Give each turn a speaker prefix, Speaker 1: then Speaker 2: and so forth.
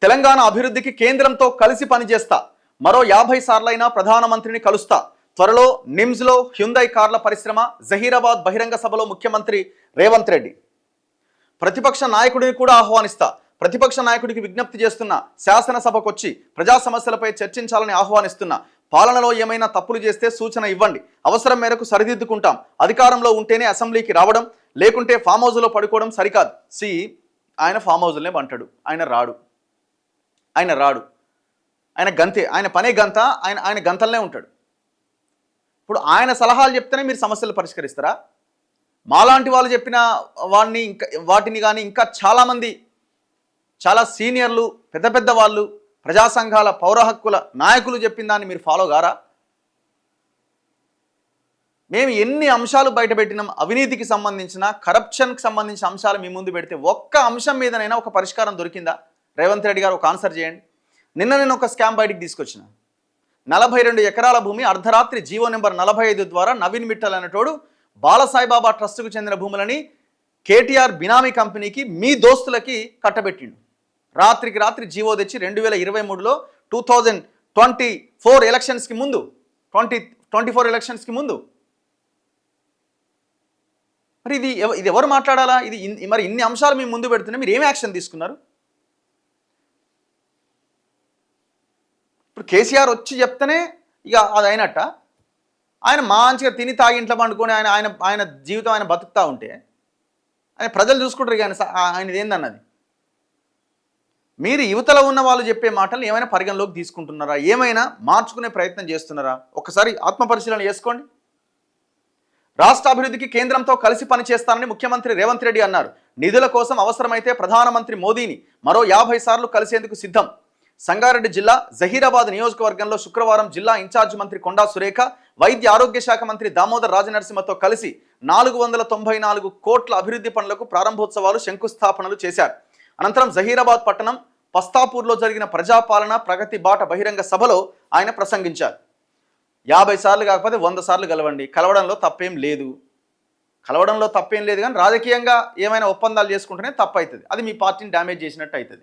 Speaker 1: తెలంగాణ అభివృద్ధికి కేంద్రంతో కలిసి పనిచేస్తా. మరో 50 సార్లైనా ప్రధానమంత్రిని కలుస్తా. త్వరలో నిమ్స్లో హ్యుందై కార్ల పరిశ్రమ. జహీరాబాద్ బహిరంగ సభలో ముఖ్యమంత్రి రేవంత్ రెడ్డి. ప్రతిపక్ష నాయకుడిని కూడా ఆహ్వానిస్తా. ప్రతిపక్ష నాయకుడికి విజ్ఞప్తి చేస్తున్నా. శాసనసభకొచ్చి ప్రజా సమస్యలపై చర్చించాలని ఆహ్వానిస్తున్నా. పాలనలో ఏమైనా తప్పులు చేస్తే సూచన ఇవ్వండి. అవసరం మేరకు సరిదిద్దుకుంటాం. అధికారంలో ఉంటేనే అసెంబ్లీకి రావడం, లేకుంటే ఫామ్ హౌస్లో పడుకోవడం సరికాదు. ఆయన ఫామ్ హౌస్లోనే అంటాడు. ఆయన రాడు. ఆయన గంతే. ఆయన పనే గంత. ఆయన గంతలనే ఉంటాడు. ఇప్పుడు ఆయన సలహాలు చెప్తేనే మీరు సమస్యలు పరిష్కరిస్తారా? మాలాంటి వాళ్ళు చెప్పిన వాటిని కానీ ఇంకా చాలామంది, చాలా సీనియర్లు, పెద్ద వాళ్ళు, ప్రజా సంఘాల, పౌర హక్కుల నాయకులు చెప్పిన దాన్ని మీరు ఫాలో గారా? మేము ఎన్ని అంశాలు బయటపెట్టినాం, అవినీతికి సంబంధించిన, కరప్షన్కి సంబంధించిన అంశాలు మీ ముందు పెడితే ఒక్క అంశం మీదనైనా ఒక పరిష్కారం దొరికిందా? రేవంత్ రెడ్డి గారు ఒక ఆన్సర్ చేయండి. నేను ఒక స్కామ్ బయటికి తీసుకొచ్చిన. 42 ఎకరాల భూమి అర్ధరాత్రి జీవో నెంబర్ 45 ద్వారా నవీన్ మిట్టల్ అనేటోడు బాలసాయిబాబా ట్రస్టుకు చెందిన భూములని కేటీఆర్ బినామీ కంపెనీకి, మీ దోస్తులకి కట్టబెట్టిండు. రాత్రికి రాత్రి జీవో తెచ్చి 2023లో 2024 ఎలక్షన్స్కి ముందు, 2024 ఎలక్షన్స్కి ముందు. మరి ఇది ఎవరు మాట్లాడాలా? మరి ఇన్ని అంశాలు మీ ముందు పెడుతున్నా మీరు ఏమి యాక్షన్ తీసుకున్నారు? ఇప్పుడు కేసీఆర్ వచ్చి చెప్తేనే ఇక అది అయినట్ట. ఆయన మంచిగా తిని తాగి ఇంట్లో పండుకొని ఆయన జీవితం ఆయన బతుకుతూ ఉంటే ఆయన ప్రజలు చూసుకుంటారు. ఇక ఆయనది ఏందన్నది. మీరు యువతలో ఉన్న వాళ్ళు చెప్పే మాటలు ఏమైనా పరిగణలోకి తీసుకుంటున్నారా? ఏమైనా మార్చుకునే ప్రయత్నం చేస్తున్నారా? ఒకసారి ఆత్మపరిశీలన చేసుకోండి. రాష్ట్ర అభివృద్ధికి కేంద్రంతో కలిసి పనిచేస్తానని ముఖ్యమంత్రి రేవంత్ రెడ్డి అన్నారు. నిధుల కోసం అవసరమైతే ప్రధానమంత్రి మోదీని మరో 50 సార్లు కలిసేందుకు సిద్ధం. సంగారెడ్డి జిల్లా జహీరాబాద్ నియోజకవర్గంలో శుక్రవారం జిల్లా ఇన్ఛార్జ్ మంత్రి కొండా సురేఖ, వైద్య ఆరోగ్య శాఖ మంత్రి దామోదర్ రాజనరసింహతో కలిసి 494 కోట్ల అభివృద్ధి పనులకు ప్రారంభోత్సవాలు, శంకుస్థాపనలు చేశారు. అనంతరం జహీరాబాద్ పట్టణం పస్తాపూర్లో జరిగిన ప్రజాపాలన ప్రగతి బాట బహిరంగ సభలో ఆయన ప్రసంగించారు. 50 సార్లు కాకపోతే 100 సార్లు కలవడంలో తప్పేం లేదు. కానీ రాజకీయంగా ఏమైనా ఒప్పందాలు చేసుకుంటేనే తప్పు అవుతుంది. అది మీ పార్టీని డ్యామేజ్ చేసినట్టు అవుతుంది.